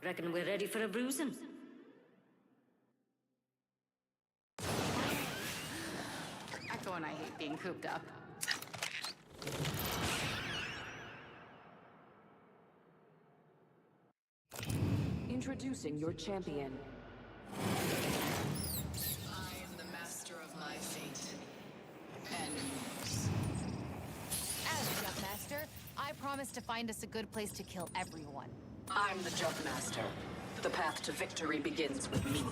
Reckon we're ready for a bruising. Echo and I hate being cooped up. Introducing your champion. I am the master of my fate. And yours. As Jump Master, I promise to find us a good place to kill everyone. I'm the Jump Master. The path to victory begins with me.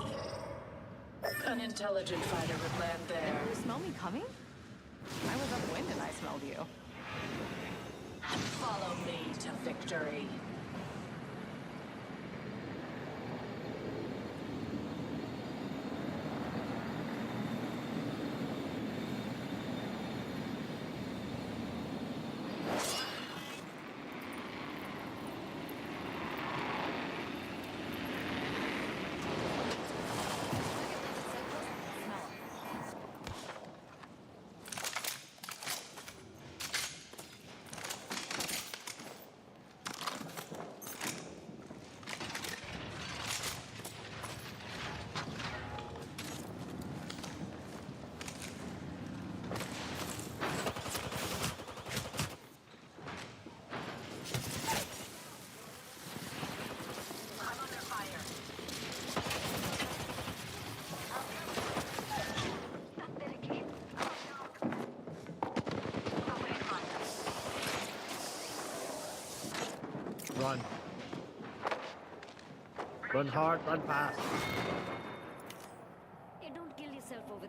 An intelligent fighter would land there. You smell me coming? I was upwind and I smelled you. Follow me to victory. Run. Run hard, run fast. Hey, don't kill yourself over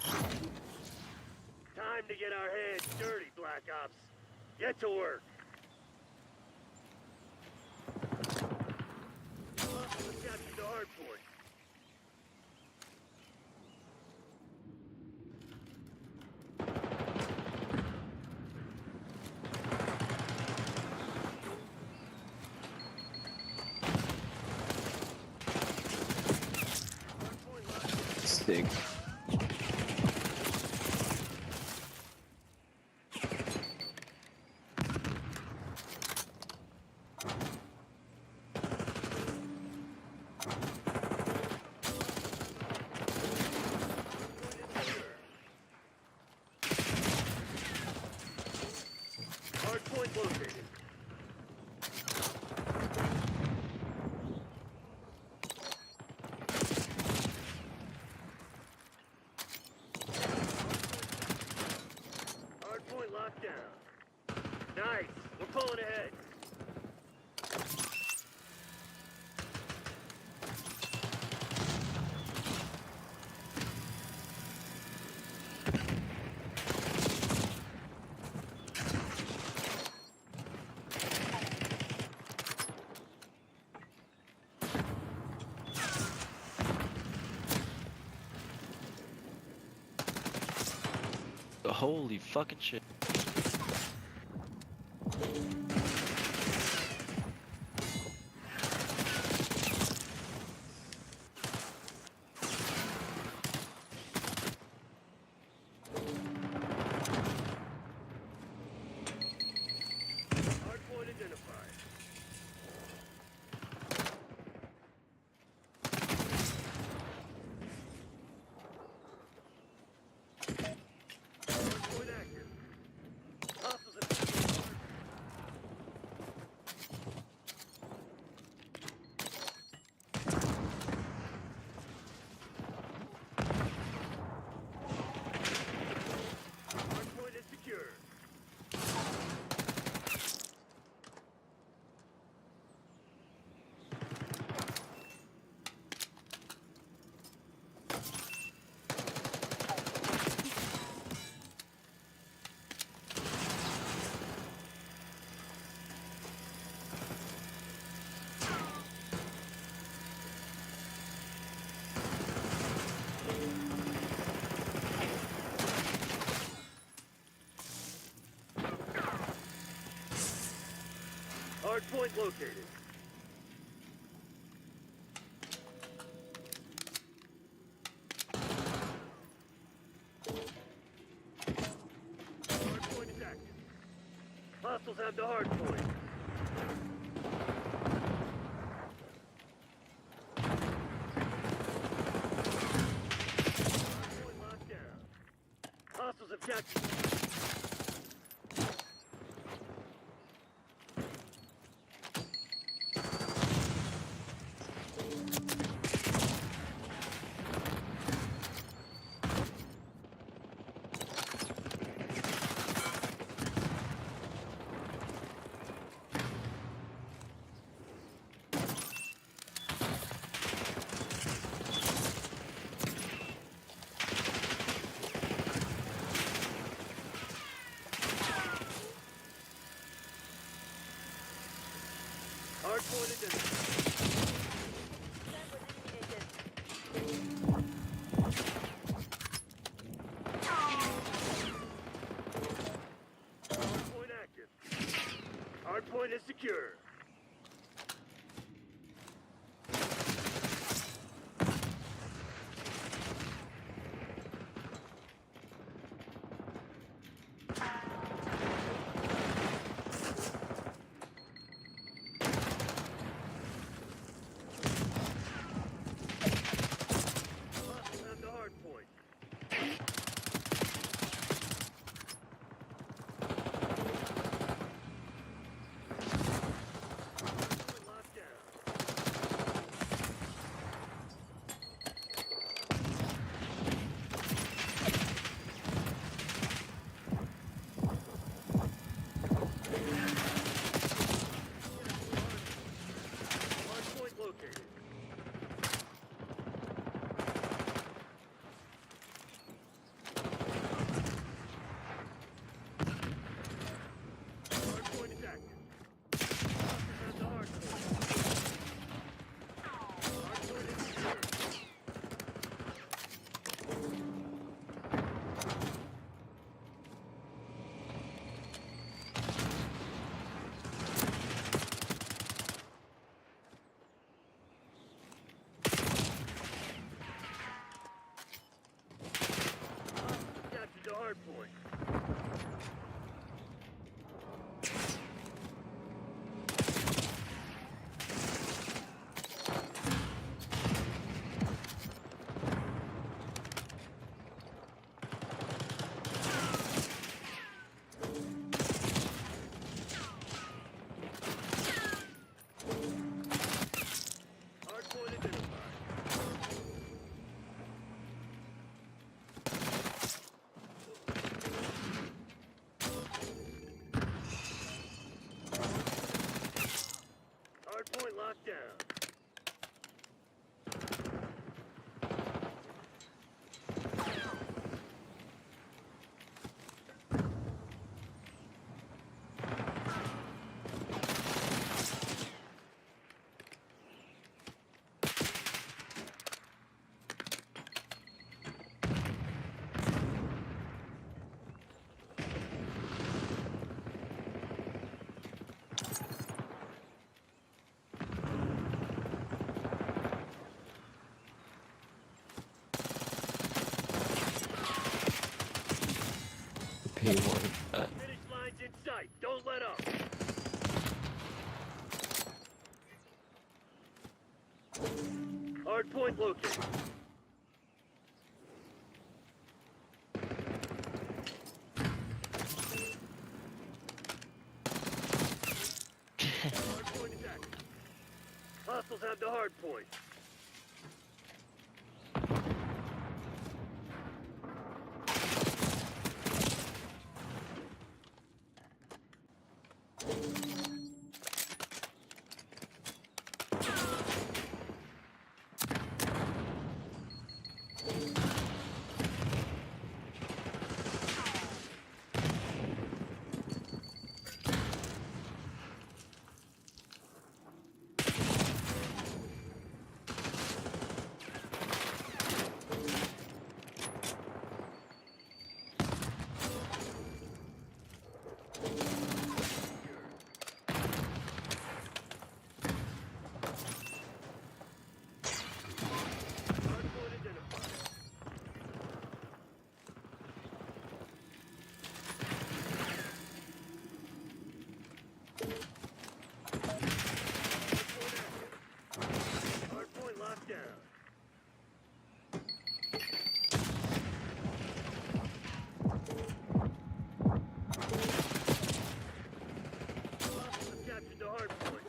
work. Time to get our hands dirty, Black Ops. Get to work. Let's get to the hard point. Stick. Hard point located. Hard point locked down. Nice. We're pulling ahead. Holy fucking shit. Hard point identified. Hard point active. Hostiles have hard point is secure. Hard point located. Hard point is active. Hostiles have the hard point. Hard point locked down. Hostiles have captured. Hard point identified. Hard point active. Hard point is secure. Hostiles have the hard point. need more than that. Finish line's in sight. Don't let up. Hard point located. Hard point is active. Hostiles have the hard point. Hard point identified. Hard point locked down. Hostiles have captured the hard point.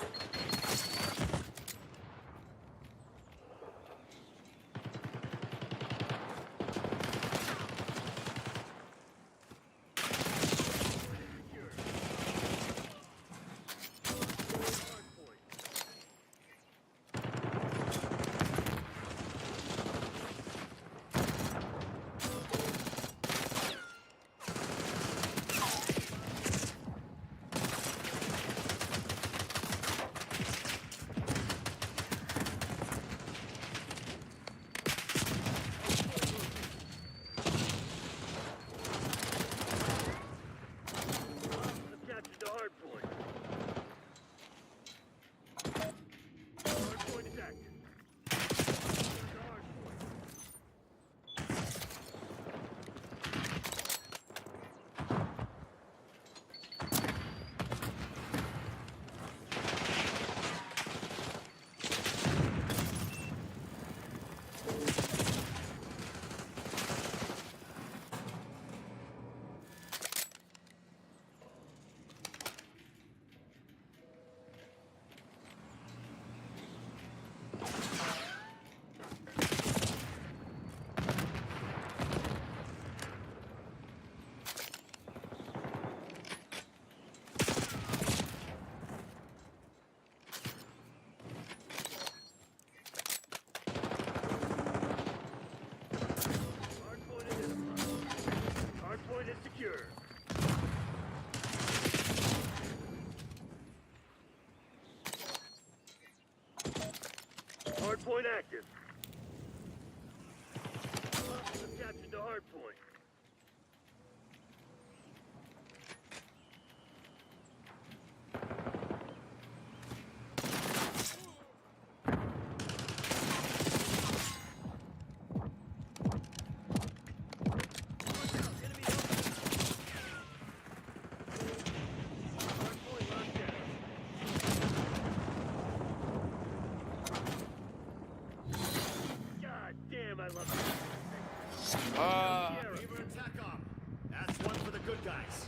Hard point. Hostiles have captured the hard point. Hard point is active. The hard point. Hard point identified. Hard point is secure. Hard point active. Hostiles have captured the hard point. Watch out, enemy help. Hard point locked down. God damn, I love it. Beaver attack up. That's one for the good guys.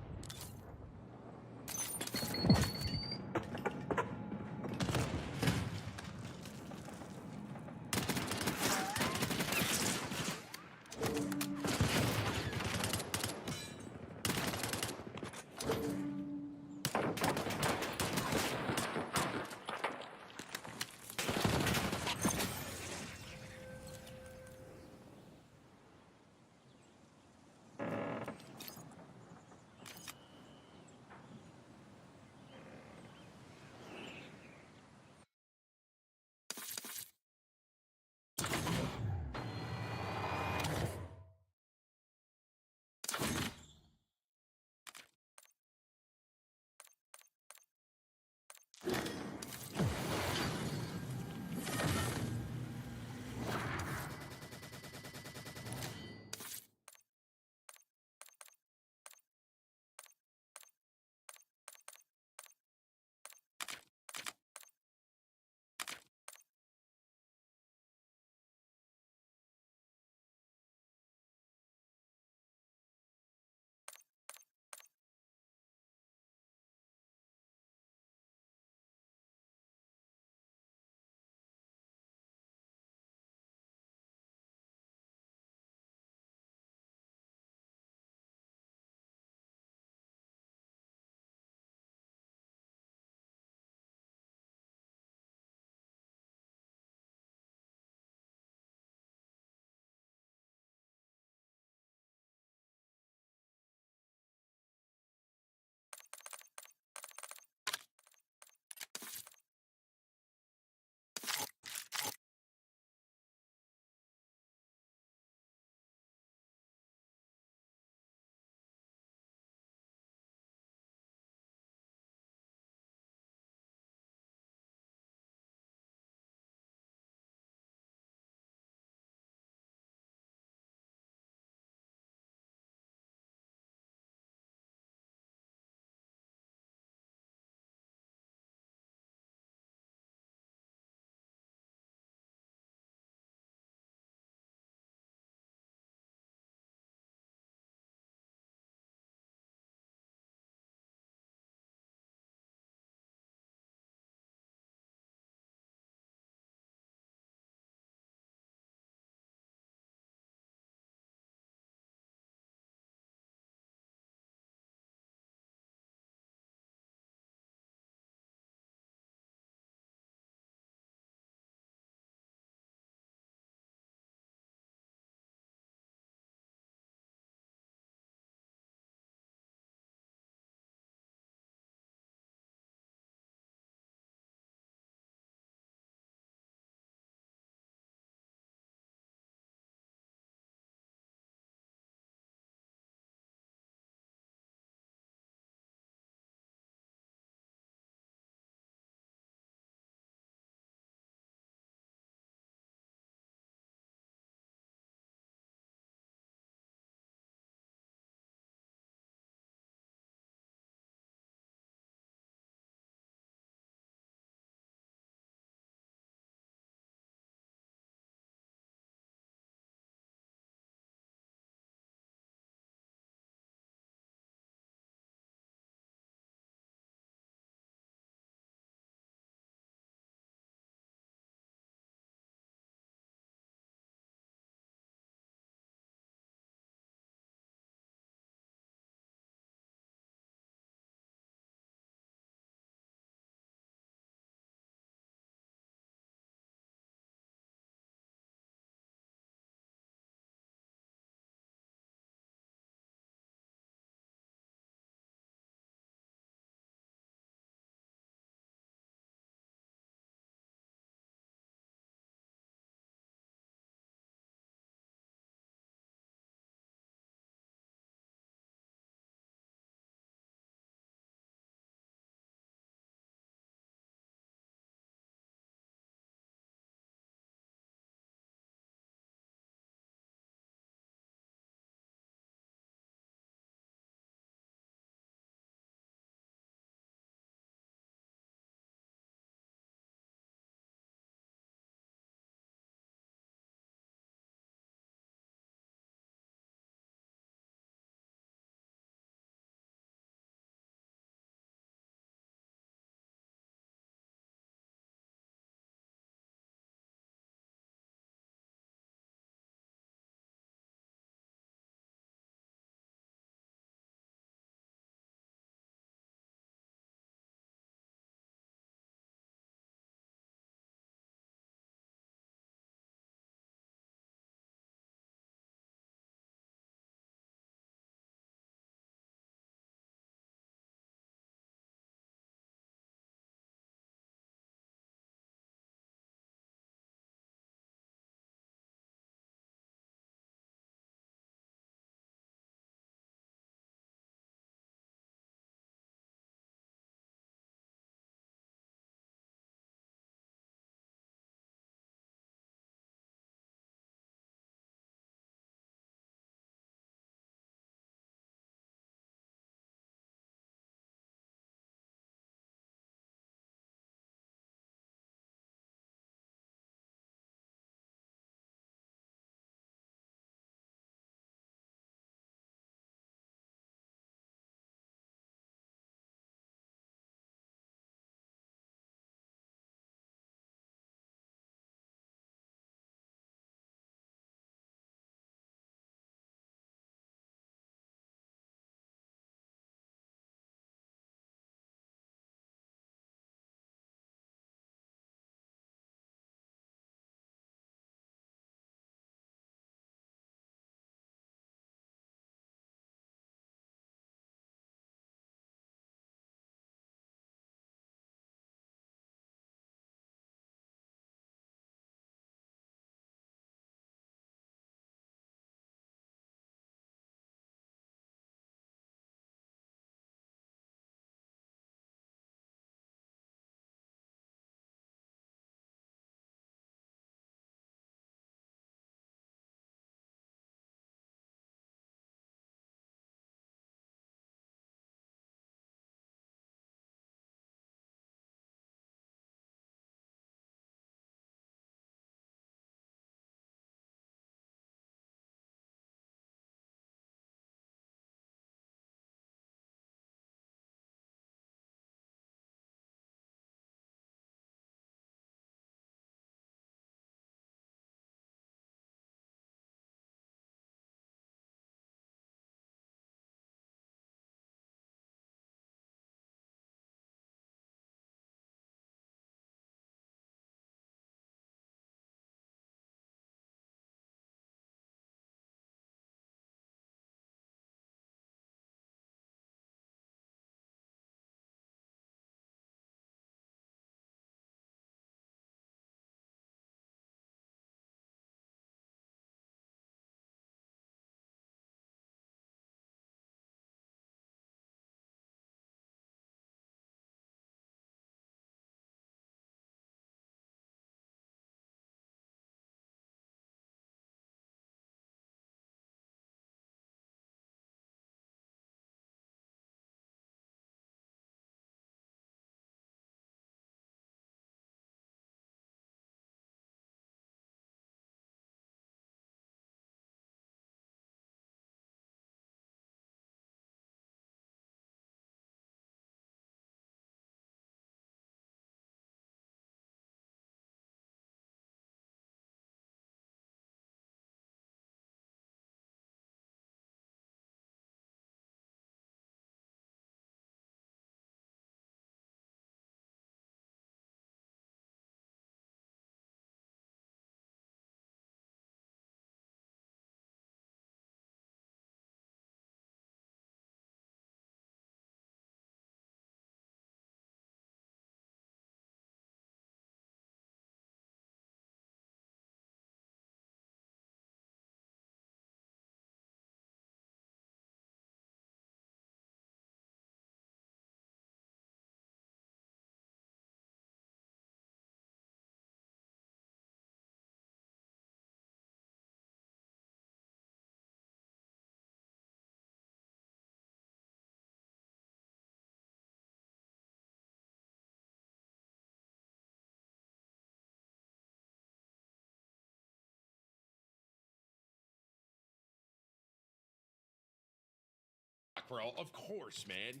bro. Of course, man.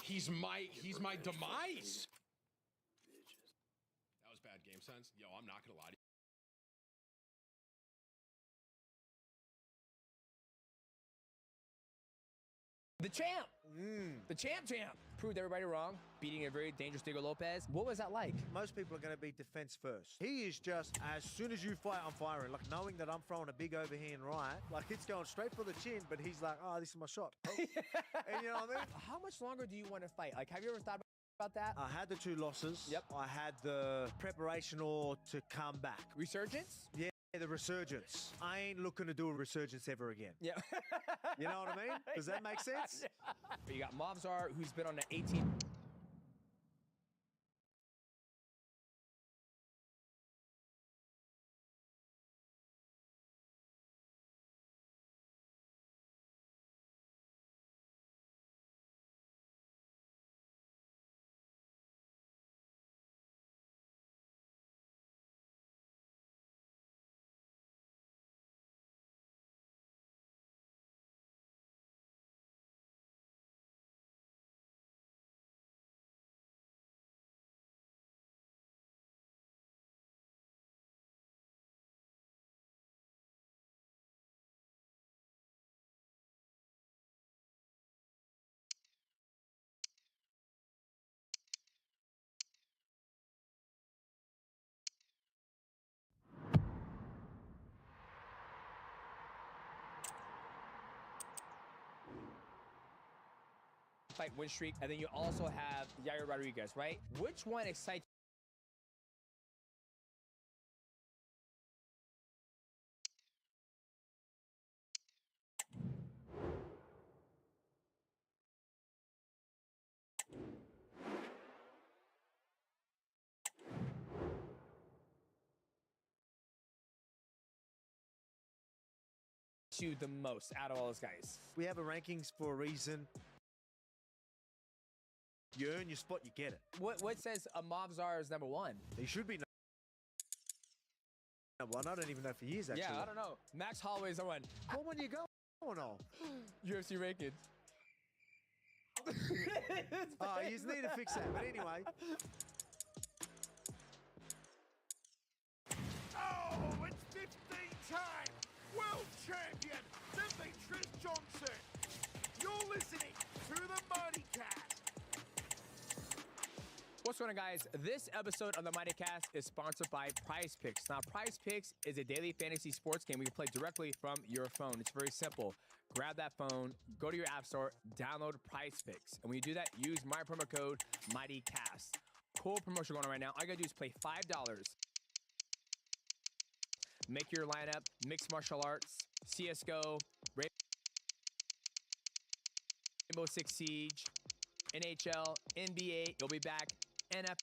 He's my demise. That was bad game sense. Yo, I'm not gonna lie to you. The champ! The champ! Proved everybody wrong, beating a very dangerous Diego Lopez. What was that like? Most people are going to be defense first. He is just, as soon as you fight, I'm firing. Like, knowing that I'm throwing a big overhand right, like, it's going straight for the chin, but he's like, oh, this is my shot. Oh. And you know what I mean? How much longer do you want to fight? Like, have you ever thought about that? I had the 2 losses. Yep. I had the preparation or to come back. Resurgence? Yeah, the resurgence. I ain't looking to do a resurgence ever again. Yeah. You know what I mean? Does that make sense? You got Mobzar, who's been on the 18. Fight win streak, and then you also have Yair Rodriguez, right? Which one excites you the most out of all those guys? We have a rankings for a reason. You earn your spot, you get it. What says a Mobzar is number 1? He should be number 1. I don't even know for years, actually. Yeah, I don't know. Max Holloway's number 1. What one you going on? UFC rankings. Oh, you just need to fix that. But anyway. Oh, it's 15-time world champion Demetrius Johnson. You're listening to the Mighty Cast. What's going on, guys? This episode of the Mighty Cast is sponsored by Prize Picks. Now, Prize Picks is a daily fantasy sports game we can play directly from your phone. It's very simple. Grab that phone, go to your app store, download Prize Picks. And when you do that, use my promo code MightyCast. Cool promotion going on right now. All you gotta do is play $5. Make your lineup, mixed martial arts, CSGO, Rainbow Six Siege, NHL, NBA. You'll be back. NFL,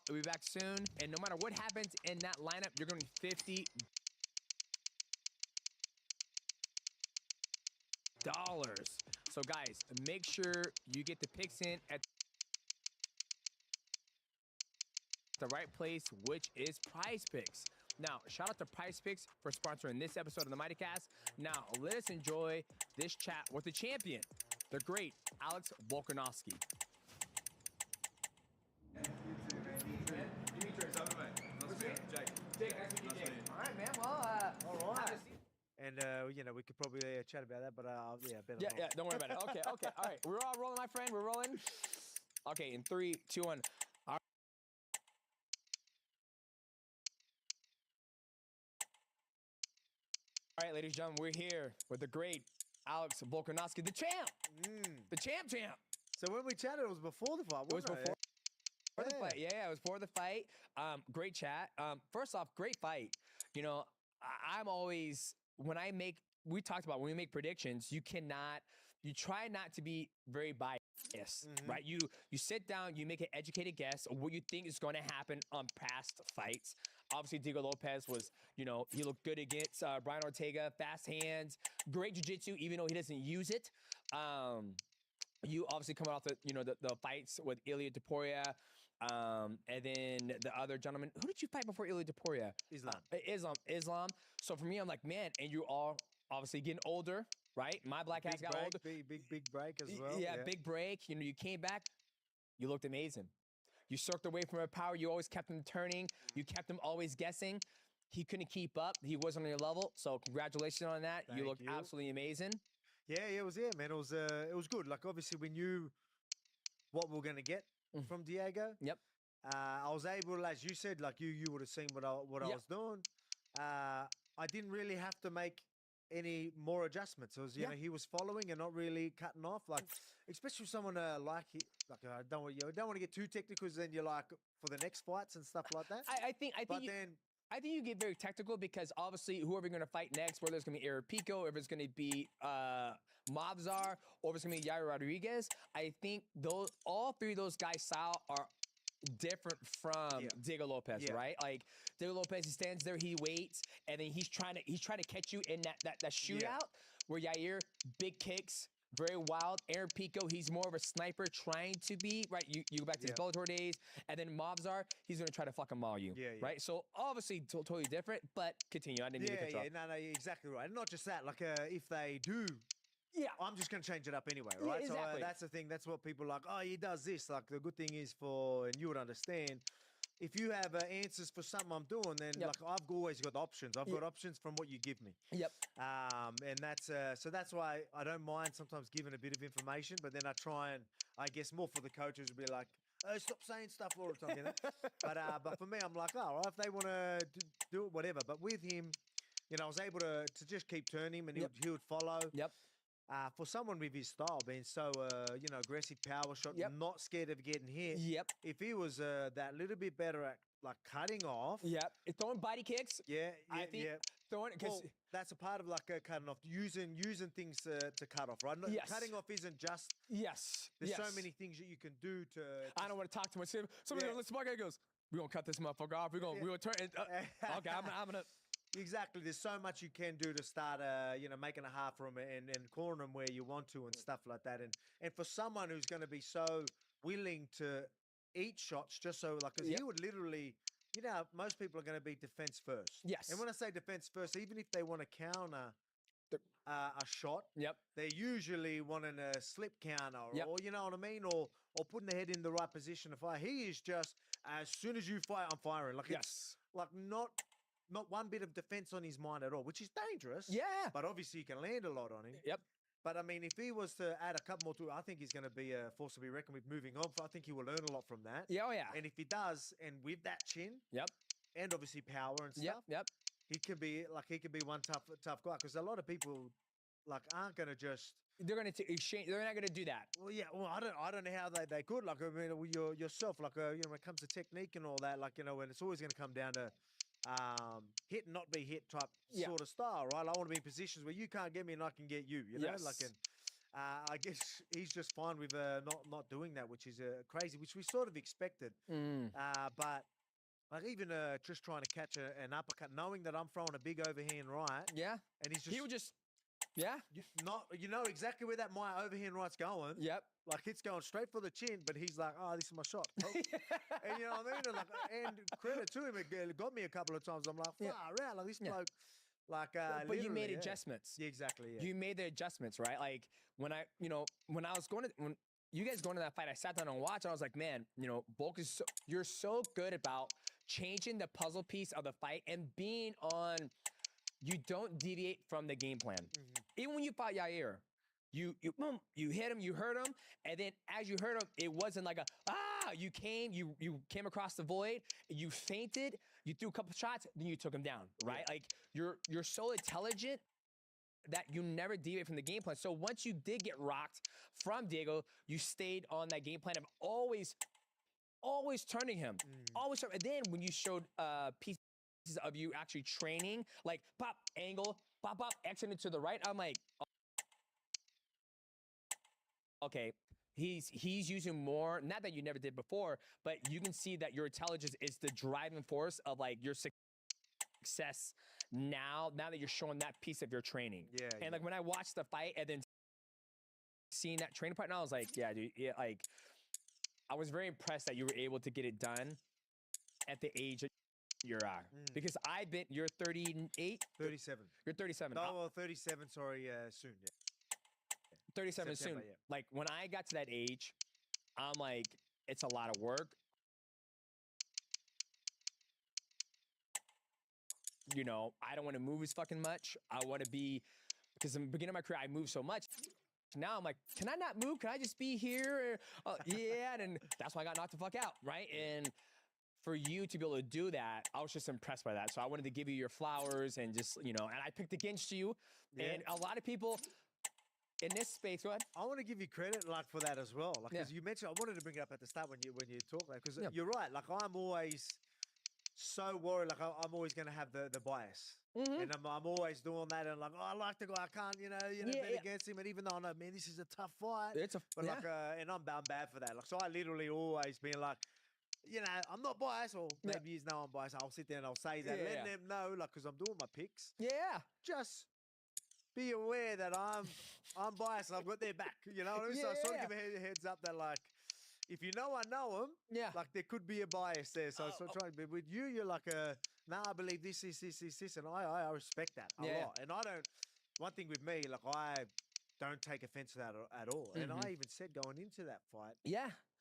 we'll be back soon. And no matter what happens in that lineup, you're going to be $50. So guys, make sure you get the picks in at the right place, which is Prize Picks. Now, shout out to Prize Picks for sponsoring this episode of the Mighty Cast. Now, let us enjoy this chat with the champion, the great Alex Volkanovski. All right, man. Well, all right. And, you know, we could probably chat about that, but yeah, better not. Yeah, don't worry about it. Okay. All right. We're all rolling, my friend. We're rolling. Okay, in 3, 2, 1. All right, ladies and gentlemen, we're here with the great Alex Volkanovski, the champ. The champ. So when we chatted, it was before the fight, wasn't it? For the fight. Yeah, it was for the fight. Great chat. First off, great fight. You know, I'm always, we talked about when we make predictions, you try not to be very biased, right? You sit down, you make an educated guess of what you think is going to happen on past fights. Obviously, Diego Lopez was, you know, he looked good against Brian Ortega, fast hands, great jiu-jitsu, even though he doesn't use it. You obviously coming off the fights with Ilia Topuria, and then the other gentleman. Who did you fight before Ilia Topuria? Islam. Islam. So for me, I'm like, man, and you all obviously getting older, right? My black ass Big got break, older. big break as well. Yeah, big break. You know, you came back, you looked amazing. You circled away from her power. You always kept him turning. You kept him always guessing. He couldn't keep up. He wasn't on your level. So congratulations on that. You Thank looked you. absolutely amazing. Yeah, it was man. It was good. Like obviously we knew what we were gonna get from Diego. Yep. I was able, as you said, like you would have seen what I Yep. was doing. I didn't really have to make any more adjustments. It was, you know, he was following and not really cutting off. Like, especially someone I don't want to get too technical. 'Cause then you're like for the next fights and stuff like that. I think I think you get very technical because obviously whoever you're going to fight next, whether it's going to be Eric Pico, if it's going to be Mobzar, or if it's going to be Yair Rodriguez, I think all three of those guys' style are different from Diego Lopez, right? Like Diego Lopez, he stands there, he waits, and then he's trying to catch you in that shootout. Where Yair, big kicks, very wild. Aaron Pico, he's more of a sniper trying to be, right? You go back to his Bellator days. And then Mobzar, he's going to try to fucking maul you, right? So obviously totally different, but continue. I didn't mean to cut you off. No, exactly right. And not just that, like if they do, I'm just going to change it up anyway, right? Yeah, exactly. So that's the thing. That's what people like, oh, he does this. Like the good thing is and you would understand, if you have answers for something I'm doing, then like I've always got options. I've got options from what you give me. Yep. And that's so that's why I don't mind sometimes giving a bit of information, but then I try and I guess more for the coaches to be like, oh, stop saying stuff all the time, you know. But for me, I'm like, oh, well, if they want to do it, whatever. But with him, you know, I was able to just keep turning him, and he would follow. Yep. For someone with his style, being so you know, aggressive, power shot, not scared of getting hit. Yep. If he was that little bit better at like cutting off. Yep. Throwing body kicks. I think throwing it because that's a part of like cutting off, using things to cut off, right? Yes. Cutting off isn't just. Yes. There's so many things that you can do to. I don't want to talk too much. Somebody goes, smart guy goes, "We're gonna cut this motherfucker off. We're gonna turn." Okay, I'm gonna. Exactly. There's so much you can do to start, you know, making a half from it and cornering them where you want to and stuff like that. And for someone who's going to be so willing to eat shots, just so like, because he would literally, you know, most people are going to be defense first. Yes. And when I say defense first, even if they want to counter a shot, they're usually wanting a slip counter or you know what I mean, or putting their head in the right position to fire. He is just as soon as you fire, I'm firing. Like it's like not one bit of defense on his mind at all, which is dangerous. Yeah. But obviously you can land a lot on him. Yep. But I mean, if he was to add a couple more to it, I think he's going to be a force to be reckoned with moving on. I think he will learn a lot from that. Yeah, oh yeah. And if he does, and with that chin, and obviously power and stuff, he could be one tough guy. Because a lot of people like aren't going to just. They're going to exchange. They're not going to do that. Well, yeah. Well, I don't know how they could. Like, I mean, yourself, like, you know, when it comes to technique and all that, like, you know, and it's always going to come down to hit and not be hit type sort of style, right? I want to be in positions where you can't get me and I can get you. You know, like, and I guess he's just fine with not doing that, which is crazy, which we sort of expected. But like even just trying to catch an uppercut, knowing that I'm throwing a big overhand right, and he would just. You know exactly where my overhand right's going. Yep. Like it's going straight for the chin, but he's like, "Oh, this is my shot." And you know what I mean? And credit to him, it got me a couple of times. I'm like, "Far out!" Like this bloke, like. But you made adjustments. Yeah, exactly. Yeah. You made the adjustments, right? Like when you guys going to that fight, I sat down and watched, and I was like, man, you know, Bulk is you're so good about changing the puzzle piece of the fight and being on. You don't deviate from the game plan. Even when you fought Yair, you hit him, you hurt him, and then as you hurt him, it wasn't like you came across the void, you feinted, you threw a couple shots, then you took him down, right? Like you're so intelligent that you never deviate from the game plan. So once you did get rocked from Diego, you stayed on that game plan of always turning him, and then when you showed pieces of you actually training, like pop, angle, pop, exiting to the right. I'm like, okay, he's using more, not that you never did before, but you can see that your intelligence is the driving force of like your success now that you're showing that piece of your training. And like when I watched the fight and then seeing that training partner, I was like, yeah, dude, like I was very impressed that you were able to get it done at the age Because you're 38, 37. you're 37. No, well, 37. Sorry, soon. Yeah. 37 soon. September, yeah. Like when I got to that age, I'm like, it's a lot of work. You know, I don't want to move as fucking much. I want to be, because in the beginning of my career, I moved so much. Now I'm like, can I not move? Can I just be here? Yeah, and that's why I got knocked the fuck out, right? And for you to be able to do that, I was just impressed by that. So I wanted to give you your flowers and just, you know, and I picked against you. Yeah. And a lot of people in this space, go ahead. I want to give you credit, like, for that as well. Like, because you mentioned, I wanted to bring it up at the start when you talk, like, because you're right. Like, I'm always so worried. Like, I'm always going to have the bias, and I'm always doing that. And like, oh, I like the guy. I can't, bet against him. And even though I know, man, this is a tough fight. And I'm bad for that. Like, so I literally always been like, I'm not biased, or maybe he's now I'm biased. I'll sit there and I'll say that, let them know, like, because I'm doing my picks. Yeah. Just be aware that I'm biased and I've got their back. You know what I mean? So I sort of give a heads up that, like, if you know I know him, like, there could be a bias there. So I trying to be with you. You're like I believe this, and I respect that a lot. And I don't. One thing with me, like, I don't take offense to that at all. And I even said going into that fight,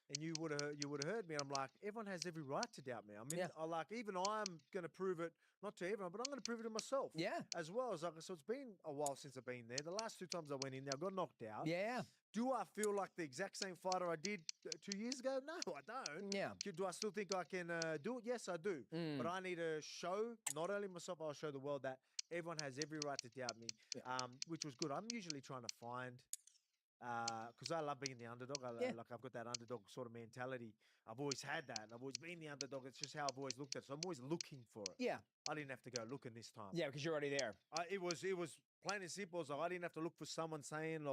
and you would have heard me. I'm like, everyone has every right to doubt me. I mean, even I'm going to prove it, not to everyone, but I'm going to prove it to myself. As well. As like, so it's been a while since I've been there. The last 2 times I went in there, I got knocked out. Do I feel like the exact same fighter I did 2 years ago? No, I don't. Do I still think I can do it? Yes, I do. But I need to show, not only myself, I'll show the world that everyone has every right to doubt me, which was good. I'm usually trying to find, because I love being the underdog. Like, I've got that underdog sort of mentality. I've always had that. I've always been the underdog. It's just how I've always looked at it. So I'm always looking for it. I didn't have to go looking this time. Because you're already there. It was plain and simple. So I didn't have to look for someone saying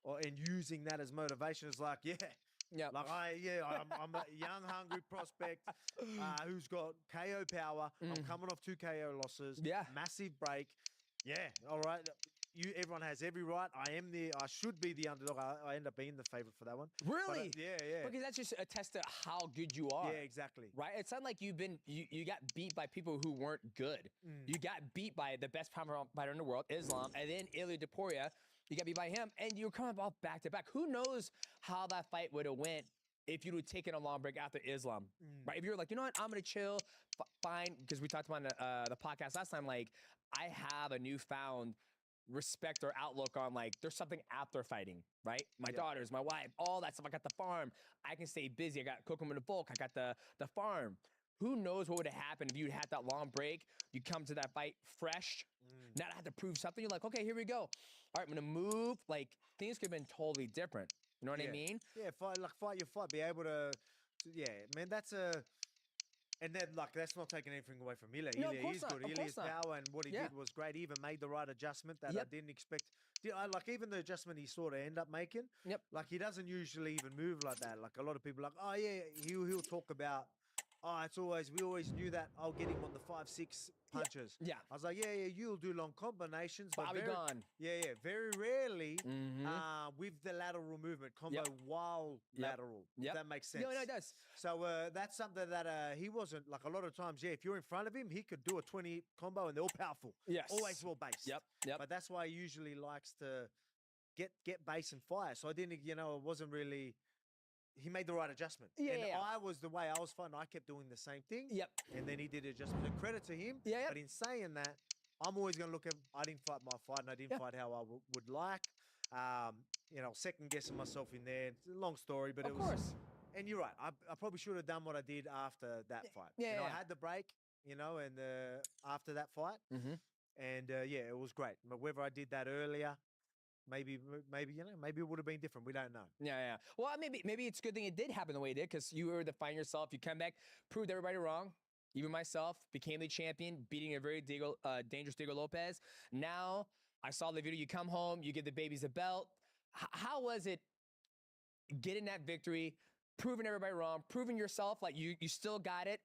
or using that as motivation. It's like, like I'm a young, hungry prospect who's got KO power. I'm coming off 2 KO losses. Massive break. All right. Everyone has every right. I should be the underdog. I end up being the favorite for that one. Really? But, Because that's just a test of how good you are. Yeah, exactly. Right? It's not like you got beat by people who weren't good. You got beat by the best power fighter in the world, Islam, and then Ilia Topuria. You got beat by him, and you were coming off back to back. Who knows how that fight would have went if you would have taken a long break after Islam, right? If you were like, you know what, I'm gonna chill, fine, because we talked about the podcast last time. Like, I have a newfound respect or outlook on, like, there's something after fighting, right? My daughters, my wife, all that stuff. I got the farm. I can stay busy. I got Kokum and the Volk. I got the farm. Who knows what would have happened if you had that long break? You come to that fight fresh. Not have to prove something. You're like, okay, here we go. All right, I'm gonna move. Like, things could have been totally different. You know what I mean? Yeah, fight your fight. Be able to man, that's a. And then, like, that's not taking anything away from Ilya. No, Ilya is good. Ilya's power and what he did was great. He even made the right adjustment that I didn't expect. Like, even the adjustment he sort of end up making. Like, he doesn't usually even move like that. Like, a lot of people are like, oh yeah, he'll talk about, we always knew that I'll get him on the 5-6 punches. I was like, you'll do long combinations. But very, gone. Very rarely with the lateral movement, combo while lateral. If that makes sense. No, it does. So that's something that he wasn't, like, a lot of times, if you're in front of him, he could do a 20 combo and they're all powerful. Always well-based. But that's why he usually likes to get base and fire. So I didn't, it wasn't really... He made the right adjustment. I was the way I was fighting. I kept doing the same thing. And then he did adjustment. So credit to him. But in saying that, I'm always going to look at, I didn't fight my fight and I didn't fight how I would like. Second guessing myself in there. It's a long story, but it was. Of course. And you're right. I probably should have done what I did after that fight. I had the break, and after that fight. And it was great. But whether I did that earlier, maybe it would have been different. We don't know. Well, maybe it's a good thing it did happen the way it did, because you were defining yourself. You come back, proved everybody wrong. Even myself, became the champion, beating a very dangerous Diego Lopez. Now, I saw the video. You come home, you give the babies a belt. How was it getting that victory, proving everybody wrong, proving yourself like you still got it?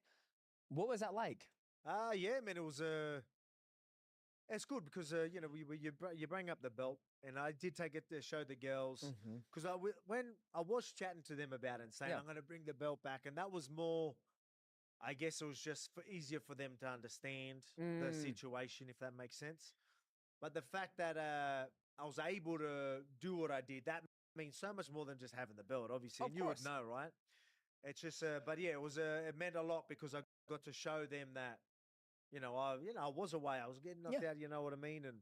What was that like? Man, it was it's good because you bring up the belt, and I did take it to show the girls because when I was chatting to them about it and saying I'm going to bring the belt back, and that was more I guess it was just easier for them to understand the situation, if that makes sense. But the fact that I was able to do what I did, that means so much more than just having the belt, obviously. Of And you course. would know, right? It's just, but yeah, it meant a lot because I got to show them that, I was away. I was getting knocked out. You know what I mean? And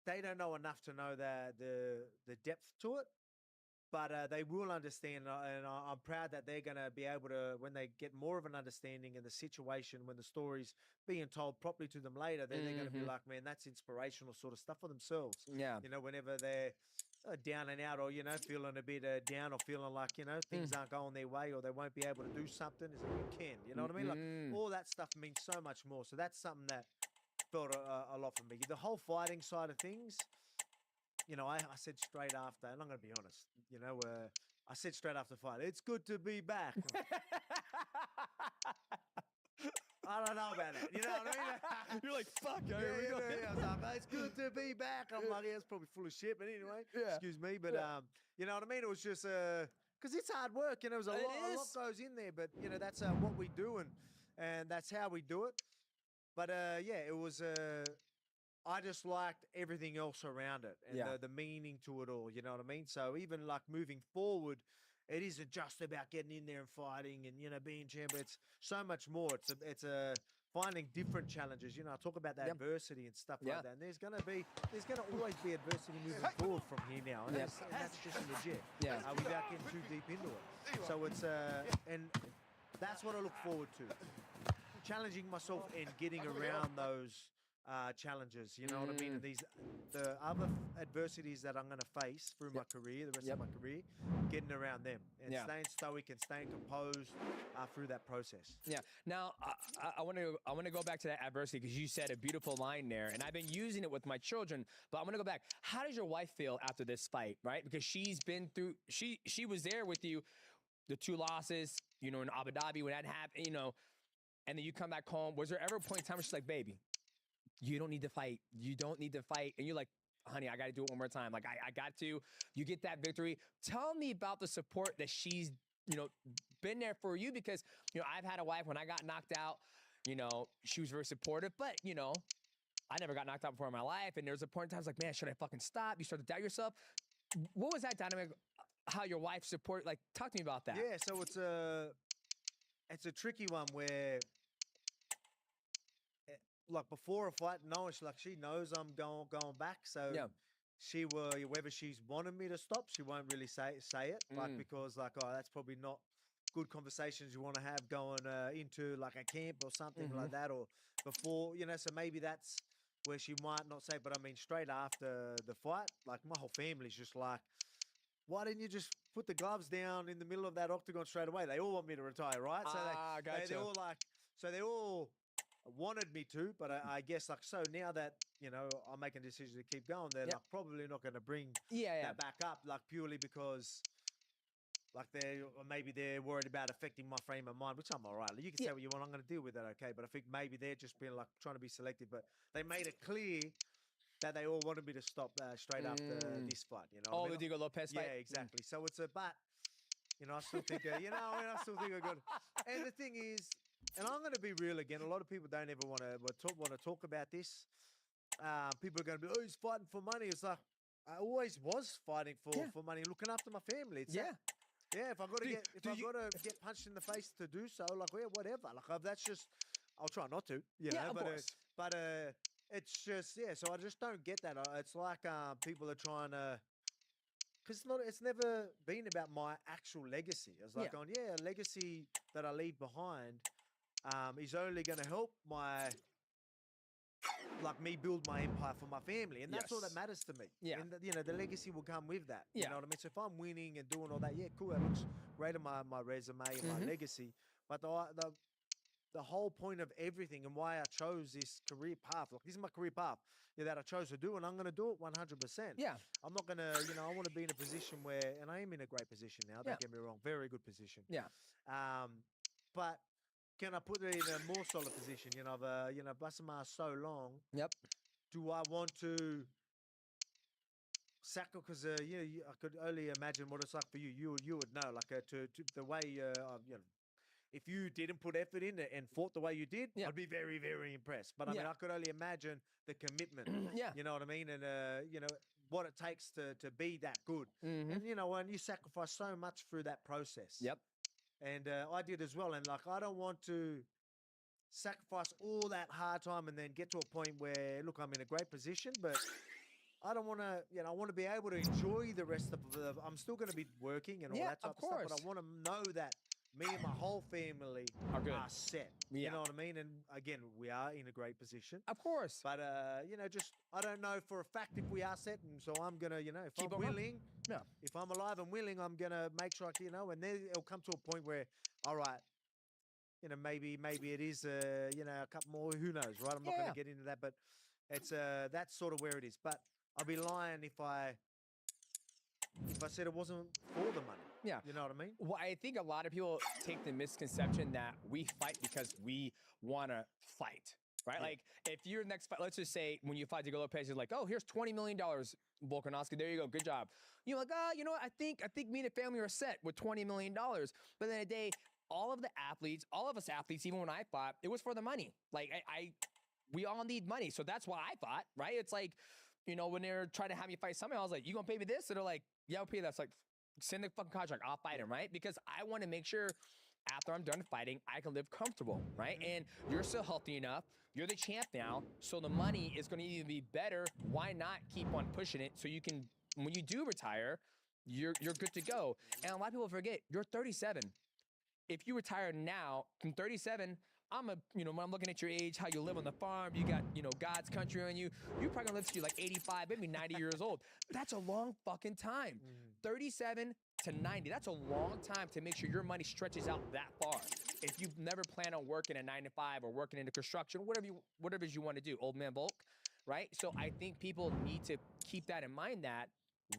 they don't know enough to know the depth to it. But they will understand, and I'm proud that they're going to be able to, when they get more of an understanding in the situation, when the story's being told properly to them later, then they're going to be like, man, that's inspirational sort of stuff for themselves. Yeah. Whenever they're down and out, or, feeling a bit down, or feeling like, things aren't going their way, or they won't be able to do something, is like, you can, you know what I mean? Like, all that stuff means so much more. So that's something that felt a lot for me. The whole fighting side of things, I said straight after, and I'm going to be honest, I said straight after the fight, it's good to be back. I don't know about that. You know what I mean? You're like, fuck. Yeah, I was like, it's good to be back. I'm like, yeah, it's probably full of shit, but anyway, excuse me. But, you know what I mean? It was just, because it's hard work, there's a lot goes in there, but, that's what we do, and that's how we do it. But, yeah, it was, I just liked everything else around it and the meaning to it all, you know what I mean? So even like moving forward, it isn't just about getting in there and fighting and, being champion. It's so much more. It's a finding different challenges. I talk about the adversity and stuff like that. And there's going to always be adversity moving forward from here now. And that's just legit. Yeah. Without getting too deep into it. So it's, and that's what I look forward to. Challenging myself and getting around those challenges, you know what I mean? And the other adversities that I'm going to face through my career, the rest of my career, getting around them and staying stoic and staying composed through that process. Yeah. Now, I want to go back to that adversity because you said a beautiful line there, and I've been using it with my children. But I'm going to go back. How does your wife feel after this fight, right? Because she's been through. She was there with you, the 2 losses, in Abu Dhabi when that happened, and then you come back home. Was there ever a point in time where she's like, baby, you don't need to fight. You don't need to fight. And you're like, honey, I got to do it one more time. Like, I got to. You get that victory. Tell me about the support that she's, been there for you because, I've had a wife when I got knocked out, she was very supportive. But, I never got knocked out before in my life. And there was a point in time I was like, man, should I fucking stop? You start to doubt yourself. What was that dynamic? How your wife support? Like, talk to me about that. Yeah, so it's a tricky one where, like before a fight, she knows I'm going back. So she will, whether she's wanted me to stop, she won't really say it, like because like, oh, that's probably not good conversations you want to have going into like a camp or something like that, or before, so maybe that's where she might not say. But I mean, straight after the fight, like my whole family's just like, why didn't you just put the gloves down in the middle of that octagon straight away? They all want me to retire, right? So they're all like, they all wanted me to, but I guess like, so now that, I'm making a decision to keep going, they're like probably not going to bring that back up, like purely because like maybe they're worried about affecting my frame of mind, which I'm all right. You can say what you want, I'm going to deal with that, okay? But I think maybe they're just being like trying to be selective, but they made it clear that they all wanted me to stop straight after this fight, Oh, the Diego Lopez fight? Yeah, exactly. So it's but, I still think, I still think I got. And the thing is, and I'm going to be real again. A lot of people don't ever want to talk about this. People are going to be, oh, he's fighting for money. It's like I always was fighting for money, looking after my family. It's if I got to get punched in the face to do so, like whatever. Like that's just, I'll try not to. Of course. But it's just So I just don't get that. It's like people are trying to. Because it's never been about my actual legacy. It's like going, a legacy that I leave behind is only going to help me build my empire for my family. And that's all that matters to me. Yeah. And, the legacy will come with that. Yeah. You know what I mean? So if I'm winning and doing all that, cool. That looks great on my resume and my legacy. But the whole point of everything and why I chose this career path, like this is my career path that I chose to do, and I'm going to do it 100%. Yeah. I'm not going to, I want to be in a position where, and I am in a great position now, don't get me wrong, very good position. Yeah. But can I put it in a more solid position? I've busted my ass so long. Yep. Do I want to sack? Because I could only imagine what it's like for you. You would know, like to the way if you didn't put effort in and fought the way you did, Yeah. I'd be very, very impressed. But I mean, Yeah. I could only imagine the commitment. Yeah. You know what I mean? And you know what it takes to be that good. Mm-hmm. And you know, and you sacrifice so much through that process. Yep. And I did as well. And like, I don't want to sacrifice all that hard time and then get to a point where, look, I'm in a great position, but I don't want to, you know, I want to be able to enjoy the rest of the. I'm still going to be working and all Yeah, that type of of stuff, but course. I want to know that me and my whole family Are good. set. Yeah. You know what I mean? And again, we are in a great position. Of course. But you know, just I don't know for a fact if we are set, and so I'm gonna, you know, if Keep I'm on running. willing, Yeah. if I'm alive and willing, I'm gonna make sure, you know, and then it'll come to a point where, all right, you know, maybe it is, you know, a couple more. Who knows, right? I'm not Yeah. gonna get into that, but it's that's sort of where it is. But I'd be lying if I said it wasn't for the money. Yeah. You know what I mean? Well, I think a lot of people take the misconception that we fight because we want to fight, right? Yeah. Like, if your next fight, let's just say when you fight Diego Lopez, you're like, oh, here's $20 million, Volkanovski. There you go. Good job. You're like, you know what? I think me and the family are set with $20 million. But then a day, all of us athletes, even when I fought, it was for the money. Like, we all need money. So that's why I fought, right? It's like, you know, when they're trying to have me fight somebody, I was like, you gonna pay me this? And they're like, yeah, I'll pay you that. It's like, send the fucking contract. I'll fight him, right? Because I want to make sure after I'm done fighting, I can live comfortable, right? And you're still healthy enough. You're the champ now. So the money is going to even be better. Why not keep on pushing it so you can, when you do retire, you're good to go. And a lot of people forget, you're 37. If you retire now from 37, when I'm looking at your age, how you live on the farm, you got, God's country on you, you're probably gonna live to you like 85, maybe 90 years old. That's a long fucking time. 37 to 90, that's a long time to make sure your money stretches out that far. If you never plan on working a 9 to 5 or working into construction, whatever it is you want to do, old man Volk, right? So I think people need to keep that in mind that,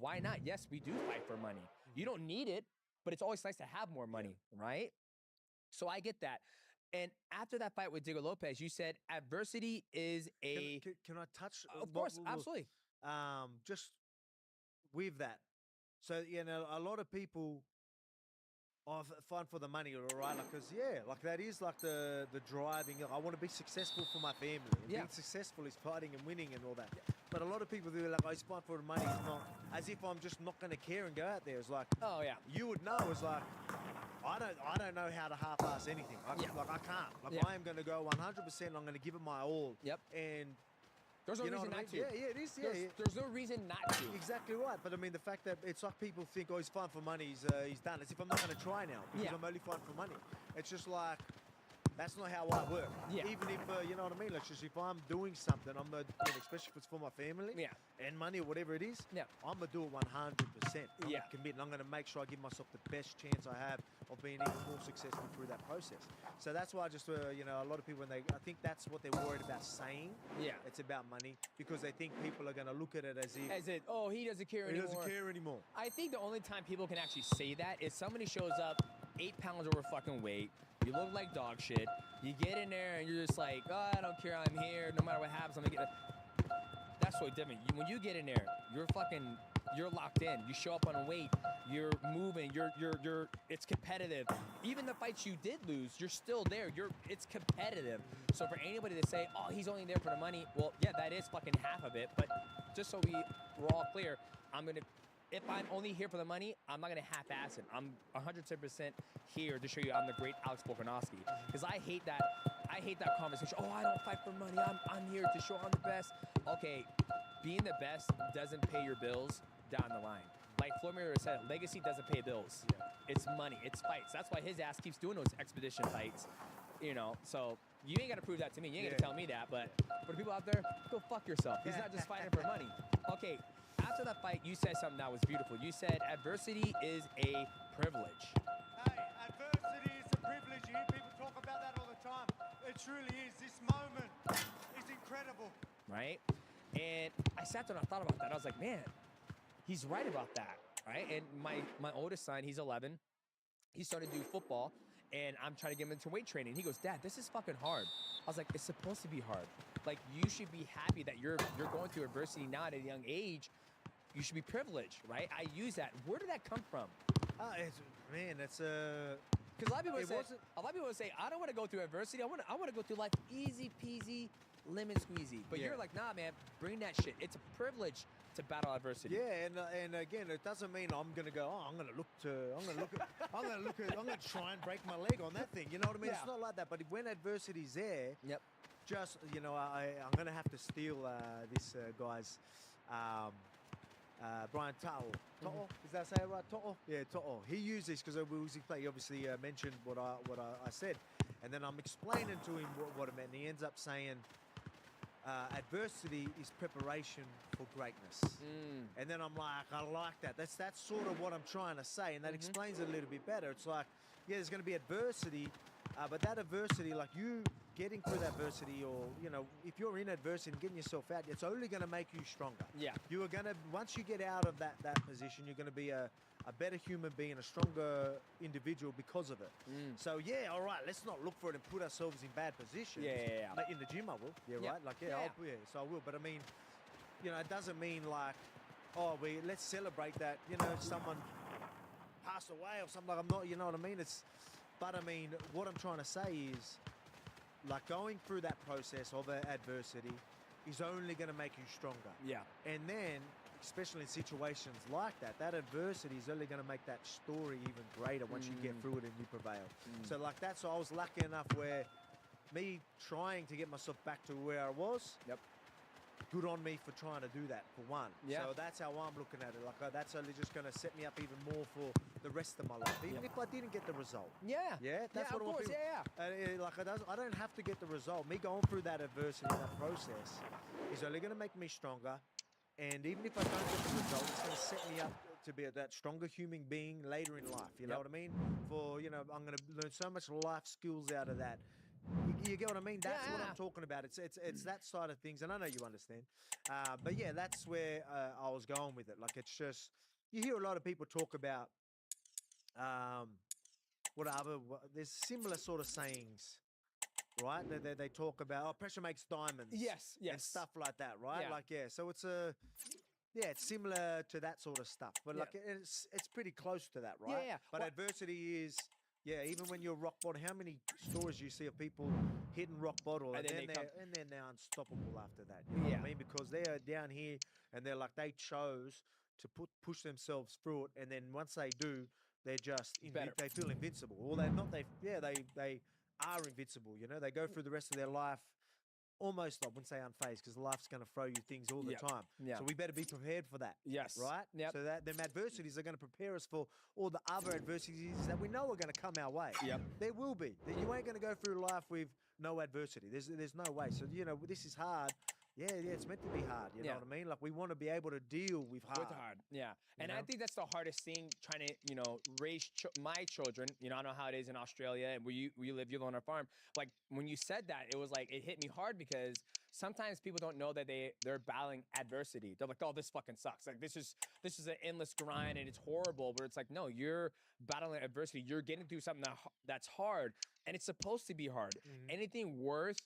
why not? Yes, we do fight for money. You don't need it, but it's always nice to have more money, right? So I get that. And after that fight with Diego Lopez, you said adversity is a... Can I touch? Of course, absolutely. Just with that. So, a lot of people fight for the money, right? Like, because, like that is like the driving. I want to be successful for my family. And being successful is fighting and winning and all that. But a lot of people do like, I fight for the money. It's not as if I'm just not going to care and go out there. It's like, oh yeah, you would know. It's like, I don't know how to half-ass anything. Like I can't. Like I am going to go 100%. I'm going to give it my all. Yep. And there's no reason not to. Yeah, it is. There's no reason not to. Exactly right. But I mean, the fact that it's like people think, oh, he's fighting for money. He's done. As if I'm not going to try now because I'm only fighting for money. It's just like, that's not how I work. Yeah. Even if, you know what I mean? Like, just if I'm doing something, I'm going to, especially if it's for my family and money or whatever it is, I'm going to do it 100%. I'm gonna commit, and I'm going to make sure I give myself the best chance I have of being even more successful through that process. So that's why I just, a lot of people, I think that's what they're worried about saying. Yeah. It's about money because they think people are going to look at it as if... oh, he doesn't care anymore. He doesn't care anymore. I think the only time people can actually say that is somebody shows up 8 pounds over fucking weight. You look like dog shit. You get in there and you're just like, oh, I don't care. I'm here. No matter what happens, I'm gonna get. That's so different. When you get in there, you're locked in. You show up on weight. You're moving. It's competitive. Even the fights you did lose, you're still there. It's competitive. So for anybody to say, oh, he's only there for the money, well, yeah, that is fucking half of it. But just so we're all clear, if I'm only here for the money, I'm not going to half-ass it. I'm 110% here to show you I'm the great Alex Volkanovski. Because I hate that conversation. Oh, I don't fight for money. I'm here to show I'm the best. Okay, being the best doesn't pay your bills down the line. Like Floyd Mayweather said, legacy doesn't pay bills. It's money. It's fights. That's why his ass keeps doing those expedition fights. So you ain't got to prove that to me. You ain't got to tell me that. But for the people out there, go fuck yourself. He's not just fighting for money. Okay. After that fight, you said something that was beautiful. You said adversity is a privilege. Hey, adversity is a privilege. You hear people talk about that all the time. It truly is. This moment is incredible. Right? And I sat there and I thought about that. I was like, man, he's right about that. Right? And my oldest son, he's 11. He started to do football, and I'm trying to get him into weight training. He goes, Dad, this is fucking hard. I was like, it's supposed to be hard. Like, you should be happy that you're going through adversity now at a young age. You should be privileged, right? I use that. Where did that come from? It's Because a lot of people It say, wasn't- a lot of people say, I don't want to go through adversity. I want to go through life easy peasy, lemon squeezy. But Yeah. you're like, nah, man, bring that shit. It's a privilege to battle adversity. Yeah, and again, it doesn't mean I'm gonna go. Oh, I'm gonna try and break my leg on that thing. You know what I mean? Yeah. It's not like that. But when adversity's there, Yep. just I'm gonna have to steal this guy's Brian To'o. To'o, is that say it right? To'o? Yeah, To'o. He used this because we was play. He obviously mentioned what I said, and then I'm explaining to him what it meant. And he ends up saying, adversity is preparation for greatness. And then I'm like, I like that. That's sort of what I'm trying to say, and that explains it a little bit better. It's like, yeah, there's going to be adversity, but that adversity, like you getting through that adversity, or if you're in adversity and getting yourself out, it's only going to make you stronger. Yeah. You are going to, once you get out of that position, you're going to be a better human being, a stronger individual because of it. So yeah, all right, let's not look for it and put ourselves in bad positions. Yeah. Like, in the gym, I will. Yeah, Yeah. right. Like Yeah. so I will. But I mean, it doesn't mean like, oh, let's celebrate that. Someone passed away or something. Like, I'm not. You know what I mean? But I mean, what I'm trying to say is, like, going through that process of adversity is only going to make you stronger. Yeah. And then, especially in situations like that adversity is only going to make that story even greater once you get through it and you prevail. So, like, I was lucky enough where me trying to get myself back to where I was. Yep. Good on me for trying to do that, for one. Yeah. So that's how I'm looking at it. Like, that's only just going to set me up even more for the rest of my life, even if I didn't get the result. Yeah. Yeah, that's what of I want course. people- Yeah. Like, I don't have to get the result. Me going through that adversity, that process, is only going to make me stronger. And even if I don't get the result, it's going to set me up to be that stronger human being later in life. You know what I mean? For, I'm going to learn so much life skills out of that. You get what I mean? That's what I'm talking about. It's that side of things, and I know you understand. But yeah, that's where I was going with it. Like, it's just, you hear a lot of people talk about there's similar sort of sayings, right? They talk about, pressure makes diamonds. Yes. And stuff like that, right? Yeah. Like, yeah, so it's it's similar to that sort of stuff. But like, it's pretty close to that, right? Yeah. But Well- adversity is, even when you're rock bottom, how many stories you see of people hitting rock bottom and then they're now unstoppable after that? You know what I mean? Because they are down here and they're like, they chose to push themselves through it, and then once they do, they're just they feel invincible. Or they're not. They are invincible. They go through the rest of their life almost, I wouldn't say unfazed, because life's going to throw you things all the time. Yeah. So we better be prepared for that. Yes. Right? Yep. So that them adversities are going to prepare us for all the other adversities that we know are going to come our way. Yep. There will be. You ain't going to go through life with no adversity. There's no way. So, this is hard. Yeah, it's meant to be hard. You know what I mean? Like, we want to be able to deal with hard. Yeah. And I think that's the hardest thing, trying to, raise my children. I don't know how it is in Australia and where you live, you live on a farm. Like, when you said that, it was like, it hit me hard because sometimes people don't know that they're battling adversity. They're like, oh, this fucking sucks. Like, this is an endless grind and it's horrible. But it's like, no, you're battling adversity. You're getting through something that's hard, and it's supposed to be hard. Anything worth,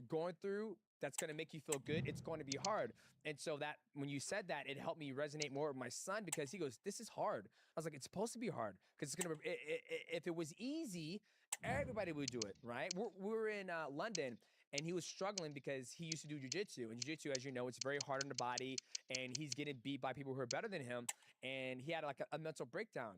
going through that's going to make you feel good, it's going to be hard. And so that when you said that, it helped me resonate more with my son, because he goes, this is hard. I was like, it's supposed to be hard, because it's going to, if it was easy, everybody would do it, right? We were in London, and he was struggling because he used to do jiu-jitsu. And jiu-jitsu, as you know, it's very hard on the body, and he's getting beat by people who are better than him. And he had like a mental breakdown.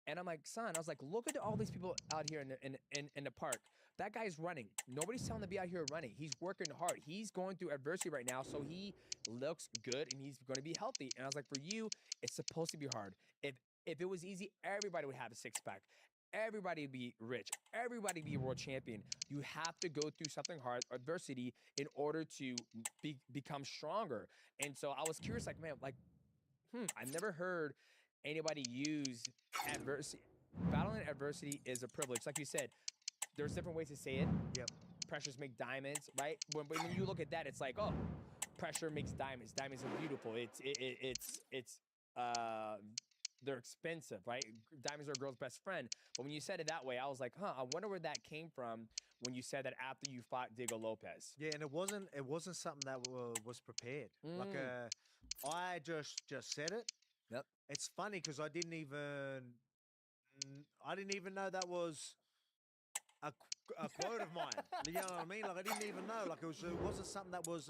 And I'm like, son, I was like, look at all these people out here in the park. That guy's running. Nobody's telling him to be out here running. He's working hard. He's going through adversity right now, so he looks good and he's going to be healthy. And I was like, for you, it's supposed to be hard. If it was easy, everybody would have a six-pack. Everybody would be rich. Everybody would be a world champion. You have to go through something hard, adversity, in order to become stronger. And so I was curious, like, man, like, I've never heard anybody use adversity. Battling adversity is a privilege. Like you said, there's different ways to say it. Yep. Pressures make diamonds, right? When you look at that, it's like, oh, pressure makes diamonds. Diamonds are beautiful. They're expensive, right? Diamonds are a girl's best friend. But when you said it that way, I was like, I wonder where that came from when you said that after you fought Diego Lopez. Yeah, and it wasn't something that was prepared. Like, I just said it. Yep. It's funny because I didn't even I didn't even know that was a quote of mine. You know what I mean? Like I didn't even know. Like it wasn't something that was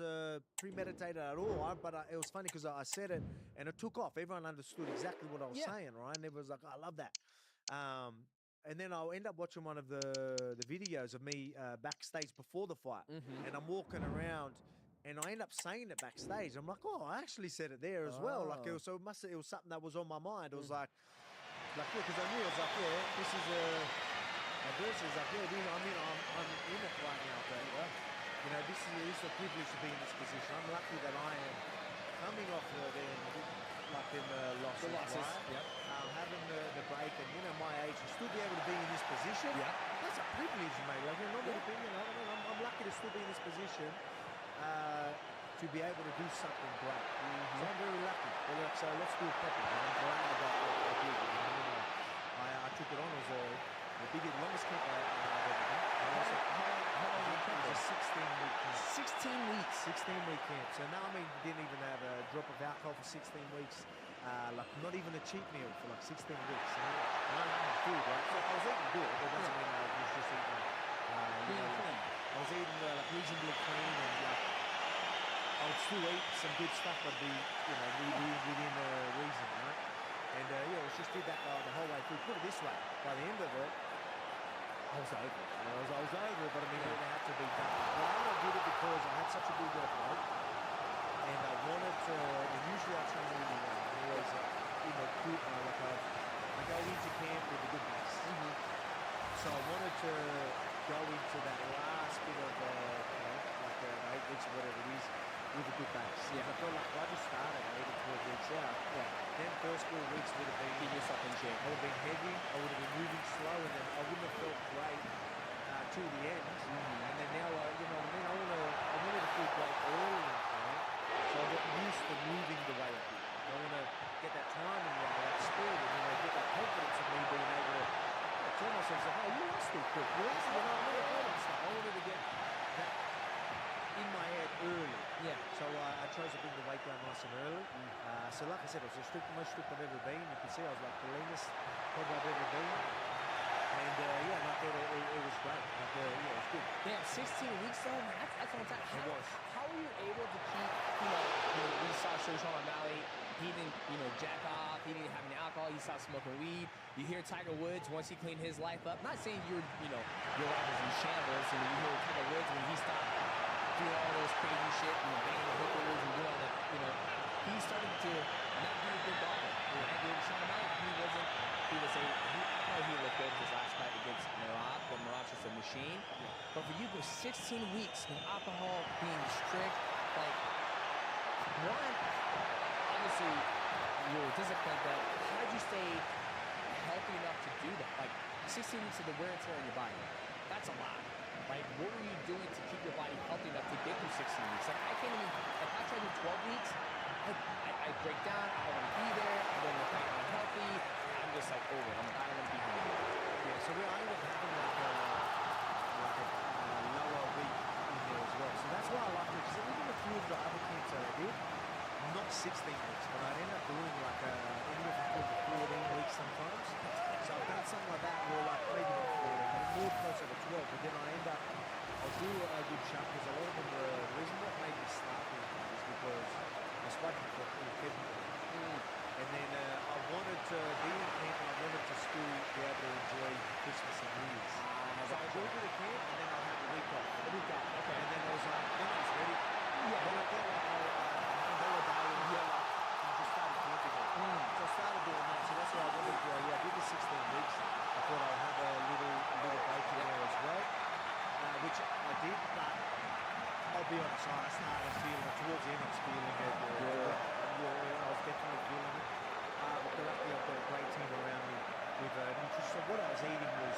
premeditated at all. But it was funny because I said it and it took off. Everyone understood exactly what I was saying, right? And everyone was like, "I love that." And then I'll end up watching one of the videos of me backstage before the fight, and I'm walking around. And I end up saying it backstage. I'm like, oh, I actually said it there as well. Like, it was something that was on my mind. It was like, yeah, because I knew it was like, yeah, this is a versus. Like, yeah, I'm in it right now, but you know, this is a privilege to be in this position. I'm lucky that I am coming off in the losses, right? Yep. Having the break, and you know, my age, and still be able to be in this position. Yeah, that's a privilege, mate. Like, you know, I'm lucky to still be in this position. To be able to do something great. So I'm very lucky. So let's do it properly. I'm glad that I did. I took it on as the biggest, longest camp I've ever done. How long did you camp? It was a 16-week camp. 16 weeks. 16-week camp. So now, I mean, didn't even have a drop of alcohol for 16 weeks. Like, not even a cheat meal for like 16 weeks. So, no food, right? So I was eating good. That doesn't mean I was just eating. I was eating like reasonably clean and like. I would still eat some good stuff, but be, you know, within reason, right? And yeah, it just did that the whole way through. Put it this way, by the end of it, I was over it. I was over it, but I mean, it had to be done. But I did it because I had such a big workload, and I wanted to. And usually I train really well. I'm always in a good, I go into camp with a good base. So I wanted to go into that last bit of, like 8 weeks or whatever it is. With a good base. Yeah. I felt like if I just started 8 or 12 weeks out, then first 4 weeks would have been... Give yourself in shape. I would have been heavy, I would have been moving slow, and then I wouldn't have felt great till the end. And then now, you know what I mean? I wanted to feel great early in camp, so I got used to moving the way I did. I want to get that timing right, that speed, and you know, get that confidence of me being able to tell myself, like, oh, you are still quick. You are still, you know, I wanted to get that in my head early. Yeah. So I chose to bring the weight down nice and early. So like I said, it was the most strict I've ever been. You can see I was like the leanest probably I've ever been. And yeah, and I thought it was great. Like, yeah, it was good. Yeah, 16 weeks though, man, that's fantastic. It was. How were you able to keep, we saw Sean O'Malley, he didn't, jack off, he didn't have any alcohol, he stopped smoking weed. You hear Tiger Woods, once he cleaned his life up, not saying your life was in shambles, and you hear Tiger Woods when he stopped doing all those crazy shit and banging the hookers and doing all that, he started to not be a good golfer. Right? Sean O'Malley, he looked good his last fight against Marat, but Marat's just a machine. But for you, go 16 weeks, no alcohol, being strict, like, one, obviously, you're disciplined, but how did you stay healthy enough to do that? Like, 16 weeks of the wear and tear on your body, that's a lot. Like, what were you doing to keep your body healthy enough to get through 16 weeks? Like, I can't even, if I try to do 12 weeks, I break down, I don't want to be there, I don't look like I'm healthy, I'm just like over it. I don't want to be here. Yeah, so I ended up having like a lower week in there as well. So that's why I like it, because even a few of the other camps that I did, not 16 weeks, but I'd end up doing like anywhere from 14 weeks sometimes. So I've done something like that where like maybe not 14, more closer to 12, but then I'll do a good chunk, because a lot of them were, the reason what made me start doing that is because I was fighting for February. And then I wanted to be in camp, and I wanted to still be able to enjoy Christmas and New Year's. So I go to the camp, and then I'll have a week off. Okay. And then I was like, then I was ready. Yeah. Then I got like a holiday, and just started camping. So I started doing that. So that's why I wanted to, I did the 16 weeks. I thought I'll have a little break in there as well, which I did, but I'll be honest, I started feeling it towards the end. I was feeling it. I was definitely feeling it. But luckily, I've got a great team around me with nutrition. So what I was eating was,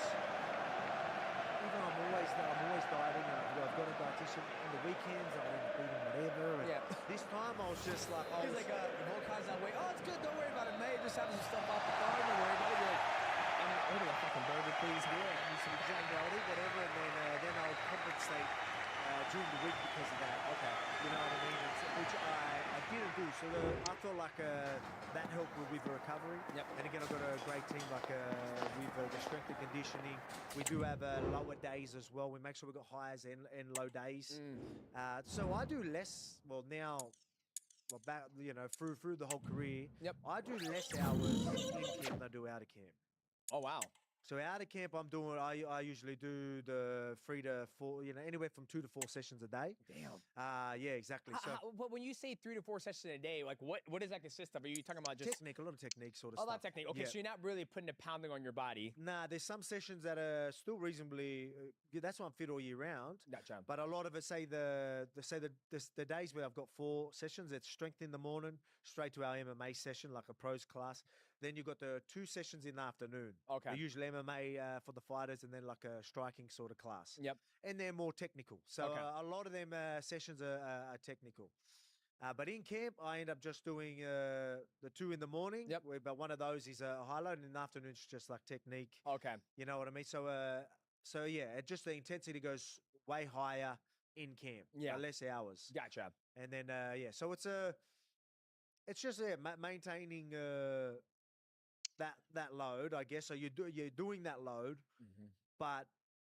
even though I'm always dieting, and I've got a dietitian on the weekends, I'm eating whatever. And this time I was just like, He's like, Volkan's that way. Oh, it's good. Don't worry about it, mate. Just having some stuff off the farm. Don't worry about it. You're like, I'm order a fucking burger, please. Yeah, and some exactly. I'll eat whatever, and then I'll compensate during the week because of that. Okay, you know what I mean? Which I didn't do. So I felt like that helped with the recovery. Yep. And again, I've got a great team like with the strength and conditioning. We do have lower days as well. We make sure we've got highs and low days. So I do less. Well, now, well, back through the whole career. Yep. I do less hours in camp than I do out of camp. Oh wow. So out of camp, I'm doing. I usually do the 3 to 4. Anywhere from 2 to 4 sessions a day. Damn. Yeah, exactly. So But when you say 3 to 4 sessions a day, like what does that consist of? Are you talking about just technique, a lot of technique sort of a stuff. lot of technique? Okay, Yeah. so you're not really putting a pounding on your body. Nah, there's some sessions that are still reasonably. That's why I'm fit all year round. Gotcha. But a lot of it, the days where I've got 4 sessions, it's strength in the morning, straight to our MMA session, like a pros class. Then you've got the 2 sessions in the afternoon. Okay. They're usually MMA for the fighters, and then like a striking sort of class. Yep. And they're more technical. So Okay. a lot of them sessions are technical. But in camp, I end up just doing the 2 in the morning. Yep. But one of those is a highlight, and in the afternoon, it's just like technique. Okay. You know what I mean? So yeah, just the intensity goes way higher in camp. Yeah. Less hours. Gotcha. And then so it's just maintaining that load, I guess. So you're doing that load, but